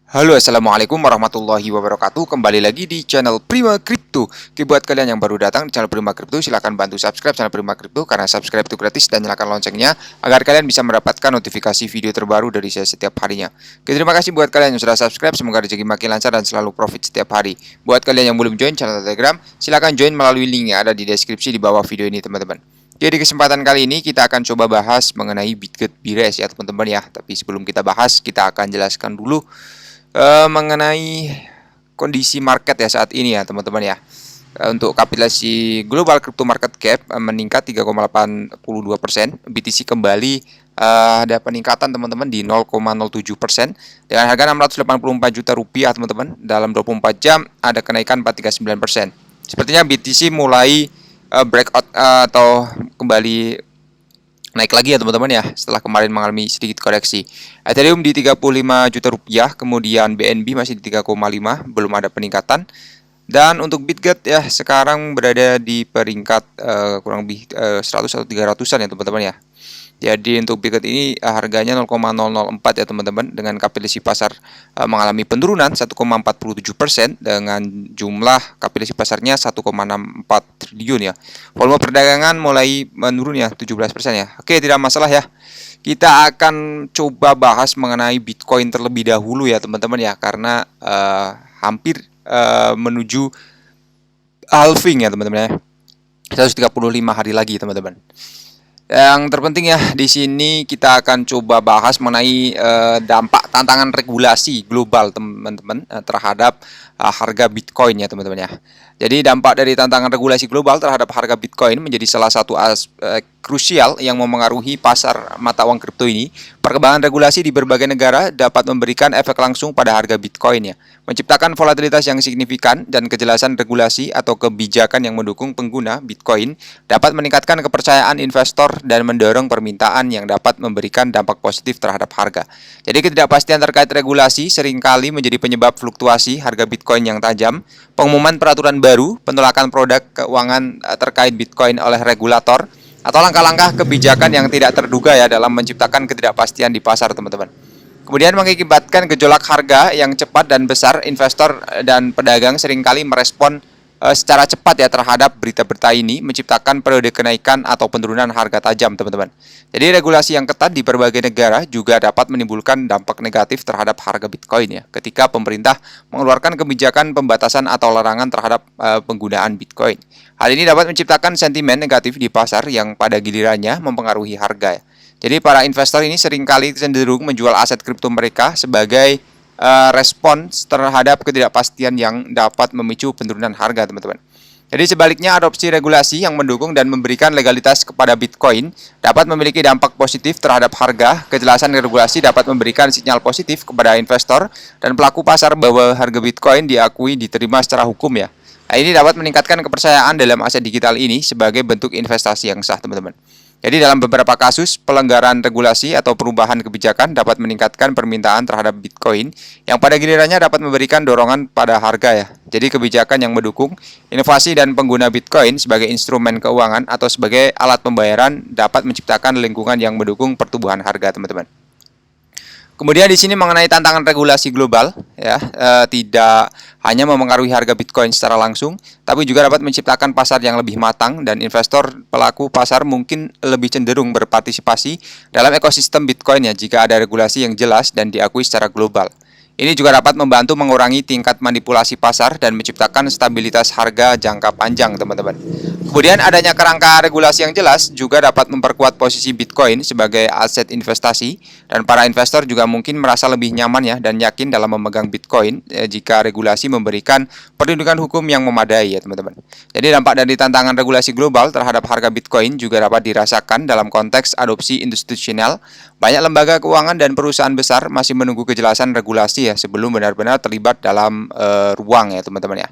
Halo, assalamualaikum warahmatullahi wabarakatuh. Kembali lagi di channel Prima Crypto. Oke, buat kalian yang baru datang di channel Prima Crypto, silahkan bantu subscribe channel Prima Crypto karena subscribe itu gratis, dan nyalakan loncengnya agar kalian bisa mendapatkan notifikasi video terbaru dari saya setiap harinya. Oke, terima kasih buat kalian yang sudah subscribe. Semoga rezeki makin lancar dan selalu profit setiap hari. Buat kalian yang belum join channel Telegram, silahkan join melalui link yang ada di deskripsi di bawah video ini, teman-teman. Jadi kesempatan kali ini kita akan coba bahas mengenai Bitget Bires ya, teman-teman ya. Tapi sebelum kita bahas, kita akan jelaskan dulu mengenai kondisi market ya saat ini ya, teman-teman ya. Untuk kapitalisasi global crypto market cap meningkat 3,82%. BTC kembali ada peningkatan, teman-teman, di 0,07% dengan harga 684 juta rupiah, teman-teman. Dalam 24 jam ada kenaikan 4,39%. Sepertinya BTC mulai breakout atau kembali naik lagi ya, teman-teman ya, setelah kemarin mengalami sedikit koreksi. Ethereum di 35 juta rupiah, kemudian BNB masih di 3,5, belum ada peningkatan. Dan untuk Bitget ya sekarang berada di peringkat kurang lebih 100 atau 300-an ya, teman-teman ya. Jadi untuk Bitget ini harganya 0,004 ya, teman-teman, dengan kapitalisasi pasar mengalami penurunan 1,47% dengan jumlah kapitalisasi pasarnya 1,64 triliun ya. Volume perdagangan mulai menurun ya, 17% ya. Oke, tidak masalah ya. Kita akan coba bahas mengenai Bitcoin terlebih dahulu ya, teman-teman ya, karena hampir menuju halving ya, teman-teman ya. 135 hari lagi, teman-teman. Yang terpenting ya di sini kita akan coba bahas mengenai dampak tantangan regulasi global, teman-teman, terhadap harga Bitcoin ya, teman-teman ya. Jadi dampak dari tantangan regulasi global terhadap harga Bitcoin menjadi salah satu aspek krusial yang memengaruhi pasar mata uang kripto ini. Perkembangan regulasi di berbagai negara dapat memberikan efek langsung pada harga Bitcoin ya, menciptakan volatilitas yang signifikan, dan kejelasan regulasi atau kebijakan yang mendukung pengguna Bitcoin dapat meningkatkan kepercayaan investor dan mendorong permintaan yang dapat memberikan dampak positif terhadap harga. Jadi ketidakpastian terkait regulasi seringkali menjadi penyebab fluktuasi harga Bitcoin yang tajam. Pengumuman peraturan baru, penolakan produk keuangan terkait Bitcoin oleh regulator, atau langkah-langkah kebijakan yang tidak terduga ya dalam menciptakan ketidakpastian di pasar, teman-teman. Kemudian mengakibatkan gejolak harga yang cepat dan besar. Investor dan pedagang seringkali merespon secara cepat ya terhadap berita-berita ini, menciptakan periode kenaikan atau penurunan harga tajam, teman-teman. Jadi regulasi yang ketat di berbagai negara juga dapat menimbulkan dampak negatif terhadap harga Bitcoin ya, ketika pemerintah mengeluarkan kebijakan pembatasan atau larangan terhadap penggunaan Bitcoin. Hal ini dapat menciptakan sentimen negatif di pasar yang pada gilirannya mempengaruhi harga ya. Jadi para investor ini seringkali cenderung menjual aset kripto mereka sebagai respons terhadap ketidakpastian yang dapat memicu penurunan harga, teman-teman. Jadi sebaliknya, adopsi regulasi yang mendukung dan memberikan legalitas kepada Bitcoin dapat memiliki dampak positif terhadap harga. Kejelasan regulasi dapat memberikan sinyal positif kepada investor dan pelaku pasar bahwa harga Bitcoin diakui diterima secara hukum ya. Nah, ini dapat meningkatkan kepercayaan dalam aset digital ini sebagai bentuk investasi yang sah, teman-teman. Jadi dalam beberapa kasus, pelanggaran regulasi atau perubahan kebijakan dapat meningkatkan permintaan terhadap Bitcoin yang pada gilirannya dapat memberikan dorongan pada harga ya. Jadi kebijakan yang mendukung inovasi dan pengguna Bitcoin sebagai instrumen keuangan atau sebagai alat pembayaran dapat menciptakan lingkungan yang mendukung pertumbuhan harga, teman-teman. Kemudian di sini mengenai tantangan regulasi global ya, tidak hanya memengaruhi harga Bitcoin secara langsung, tapi juga dapat menciptakan pasar yang lebih matang, dan investor pelaku pasar mungkin lebih cenderung berpartisipasi dalam ekosistem Bitcoin ya jika ada regulasi yang jelas dan diakui secara global. Ini juga dapat membantu mengurangi tingkat manipulasi pasar dan menciptakan stabilitas harga jangka panjang, teman-teman. Kemudian adanya kerangka regulasi yang jelas juga dapat memperkuat posisi Bitcoin sebagai aset investasi, dan para investor juga mungkin merasa lebih nyaman ya dan yakin dalam memegang Bitcoin jika regulasi memberikan perlindungan hukum yang memadai ya, teman-teman. Jadi dampak dari tantangan regulasi global terhadap harga Bitcoin juga dapat dirasakan dalam konteks adopsi institusional. Banyak lembaga keuangan dan perusahaan besar masih menunggu kejelasan regulasi ya sebelum benar-benar terlibat dalam ruang ya, teman-teman ya.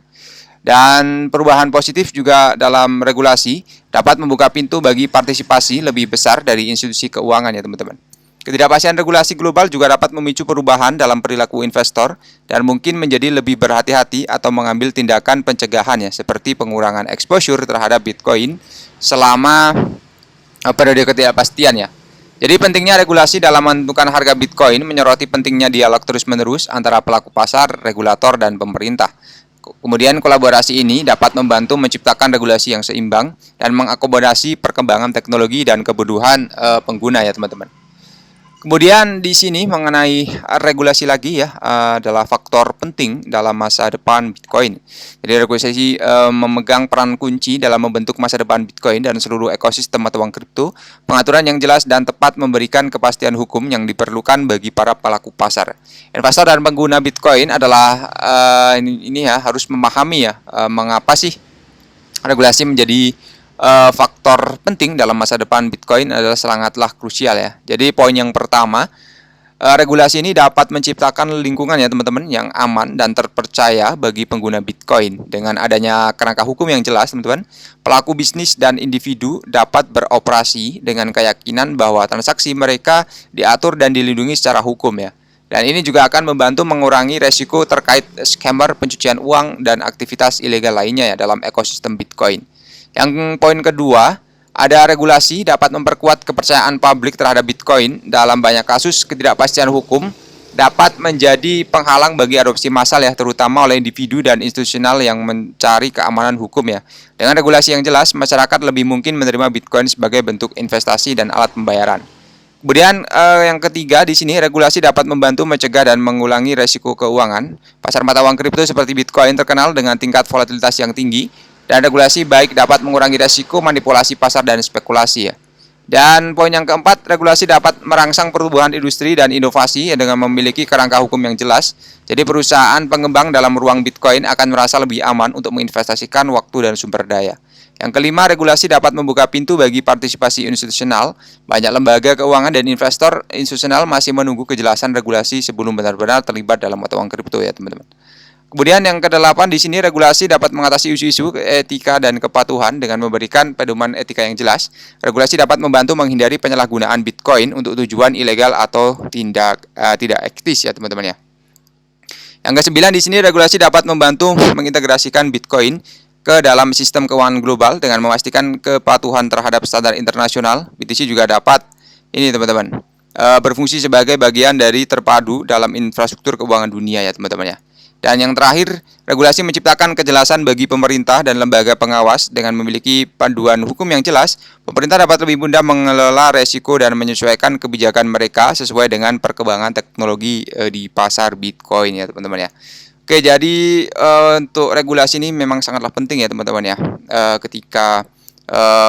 Dan perubahan positif juga dalam regulasi dapat membuka pintu bagi partisipasi lebih besar dari institusi keuangan ya, teman-teman. Ketidakpastian regulasi global juga dapat memicu perubahan dalam perilaku investor dan mungkin menjadi lebih berhati-hati atau mengambil tindakan pencegahan ya, seperti pengurangan exposure terhadap Bitcoin selama periode ketidakpastian ya. Jadi pentingnya regulasi dalam menentukan harga Bitcoin menyoroti pentingnya dialog terus-menerus antara pelaku pasar, regulator, dan pemerintah. Kemudian kolaborasi ini dapat membantu menciptakan regulasi yang seimbang dan mengakomodasi perkembangan teknologi dan kebutuhan pengguna ya teman-teman. Kemudian di sini mengenai regulasi lagi ya adalah faktor penting dalam masa depan Bitcoin. Jadi regulasi memegang peran kunci dalam membentuk masa depan Bitcoin dan seluruh ekosistem mata uang kripto. Pengaturan yang jelas dan tepat memberikan kepastian hukum yang diperlukan bagi para pelaku pasar. Investor dan pengguna Bitcoin adalah ini ya harus memahami ya mengapa sih regulasi menjadi faktor penting dalam masa depan Bitcoin adalah sangatlah krusial ya. Jadi poin yang pertama, regulasi ini dapat menciptakan lingkungan ya teman-teman yang aman dan terpercaya bagi pengguna Bitcoin. Dengan adanya kerangka hukum yang jelas teman-teman, pelaku bisnis dan individu dapat beroperasi dengan keyakinan bahwa transaksi mereka diatur dan dilindungi secara hukum ya. Dan ini juga akan membantu mengurangi resiko terkait scammer, pencucian uang, dan aktivitas ilegal lainnya ya dalam ekosistem Bitcoin. Yang poin kedua, ada regulasi dapat memperkuat kepercayaan publik terhadap Bitcoin. Dalam banyak kasus, ketidakpastian hukum dapat menjadi penghalang bagi adopsi massal ya, terutama oleh individu dan institusional yang mencari keamanan hukum ya. Dengan regulasi yang jelas, masyarakat lebih mungkin menerima Bitcoin sebagai bentuk investasi dan alat pembayaran. Kemudian yang ketiga di sini regulasi dapat membantu mencegah dan mengurangi resiko keuangan. Pasar mata uang kripto seperti Bitcoin terkenal dengan tingkat volatilitas yang tinggi. Dan regulasi baik dapat mengurangi risiko manipulasi pasar dan spekulasi ya. Dan poin yang keempat, regulasi dapat merangsang pertumbuhan industri dan inovasi dengan memiliki kerangka hukum yang jelas. Jadi perusahaan pengembang dalam ruang Bitcoin akan merasa lebih aman untuk menginvestasikan waktu dan sumber daya. Yang kelima, regulasi dapat membuka pintu bagi partisipasi institusional. Banyak lembaga keuangan dan investor institusional masih menunggu kejelasan regulasi sebelum benar-benar terlibat dalam mata uang kripto ya teman-teman. Kemudian yang kedelapan di sini regulasi dapat mengatasi isu-isu etika dan kepatuhan dengan memberikan pedoman etika yang jelas. Regulasi dapat membantu menghindari penyalahgunaan Bitcoin untuk tujuan ilegal atau tidak etis ya teman-teman ya. Yang kesembilan di sini regulasi dapat membantu mengintegrasikan Bitcoin ke dalam sistem keuangan global dengan memastikan kepatuhan terhadap standar internasional. BTC juga dapat ini teman-teman berfungsi sebagai bagian dari terpadu dalam infrastruktur keuangan dunia ya teman-teman ya. Dan yang terakhir, regulasi menciptakan kejelasan bagi pemerintah dan lembaga pengawas. Dengan memiliki panduan hukum yang jelas, pemerintah dapat lebih mudah mengelola resiko dan menyesuaikan kebijakan mereka sesuai dengan perkembangan teknologi di pasar Bitcoin ya teman-teman ya. Oke, jadi untuk regulasi ini memang sangatlah penting ya teman-teman ya.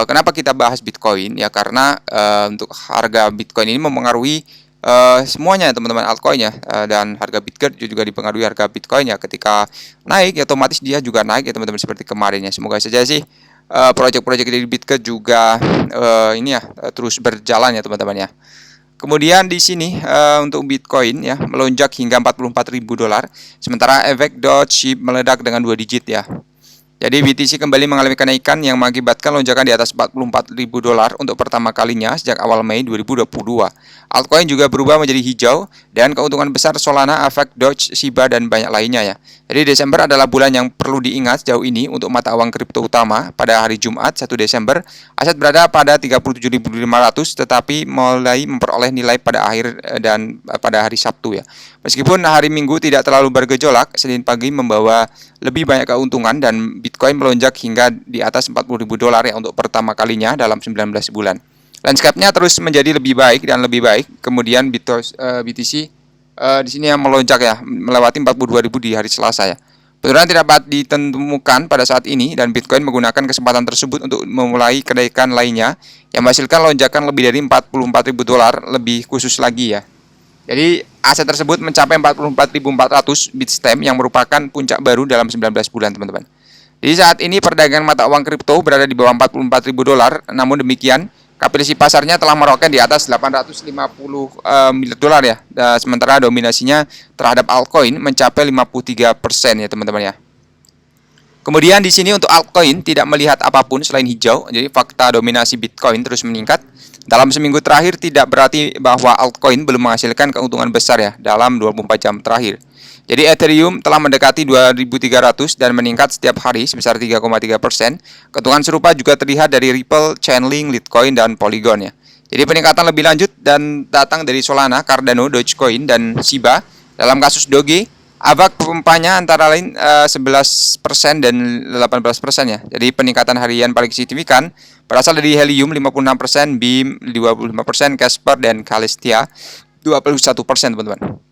Kenapa kita bahas Bitcoin ya, karena untuk harga Bitcoin ini mempengaruhi semuanya teman-teman altcoin ya, dan harga Bitcoin juga dipengaruhi harga Bitcoin ya. Ketika naik ya otomatis dia juga naik ya teman-teman seperti kemarin ya. Semoga saja sih proyek-proyek dari Bitcoin juga ini ya terus berjalan ya teman-teman ya. Kemudian di sini untuk Bitcoin ya melonjak hingga $44.000, sementara efek Dogecoin meledak dengan 2 digit ya. Jadi BTC kembali mengalami kenaikan yang mengakibatkan lonjakan di atas $44.000 untuk pertama kalinya sejak awal Mei 2022. Altcoin juga berubah menjadi hijau dan keuntungan besar Solana, Avax, Doge, Shiba, dan banyak lainnya ya. Jadi Desember adalah bulan yang perlu diingat sejauh ini untuk mata uang kripto utama. Pada hari Jumat 1 Desember, aset berada pada 37.500 tetapi mulai memperoleh nilai pada pada hari Sabtu ya. Meskipun hari Minggu tidak terlalu bergejolak, Senin pagi membawa lebih banyak keuntungan dan Bitcoin melonjak hingga di atas $40.000 ya untuk pertama kalinya dalam 19 bulan. Landscape-nya terus menjadi lebih baik dan lebih baik. Kemudian BTC di sini yang melonjak ya, melewati 42.000 di hari Selasa ya. Penurunan tidak dapat ditemukan pada saat ini dan Bitcoin menggunakan kesempatan tersebut untuk memulai kenaikan lainnya yang menghasilkan lonjakan lebih dari $44.000 lebih khusus lagi ya. Jadi aset tersebut mencapai 44.400 Bitstamp yang merupakan puncak baru dalam 19 bulan teman-teman. Jadi saat ini perdagangan mata uang kripto berada di bawah $44.000. Namun demikian, kapitalisasi pasarnya telah meroket di atas $850 miliar ya. Sementara dominasinya terhadap altcoin mencapai 53% ya teman-teman ya. Kemudian di sini untuk altcoin tidak melihat apapun selain hijau. Jadi fakta dominasi Bitcoin terus meningkat. Dalam seminggu terakhir tidak berarti bahwa altcoin belum menghasilkan keuntungan besar ya dalam 24 jam terakhir. Jadi Ethereum telah mendekati 2.300 dan meningkat setiap hari sebesar 3,3%. Keuntungan serupa juga terlihat dari Ripple, Chainlink, Litecoin, dan Polygon ya. Jadi peningkatan lebih lanjut dan datang dari Solana, Cardano, Dogecoin, dan Shiba. Dalam kasus Doge, AVAX pompanya antara lain 11% dan 18% ya. Jadi peningkatan harian paling signifikan berasal dari Helium 56%, Beam 25%, Casper, dan Calestia 21%, teman-teman.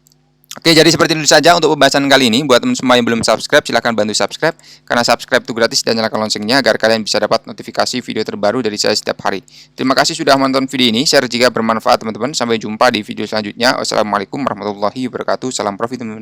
Oke, jadi seperti itu saja untuk pembahasan kali ini. Buat teman semua yang belum subscribe, silahkan bantu subscribe. Karena subscribe itu gratis dan nyalakan loncengnya agar kalian bisa dapat notifikasi video terbaru dari saya setiap hari. Terima kasih sudah menonton video ini. Share jika bermanfaat, teman-teman. Sampai jumpa di video selanjutnya. Wassalamualaikum warahmatullahi wabarakatuh. Salam profit, teman-teman.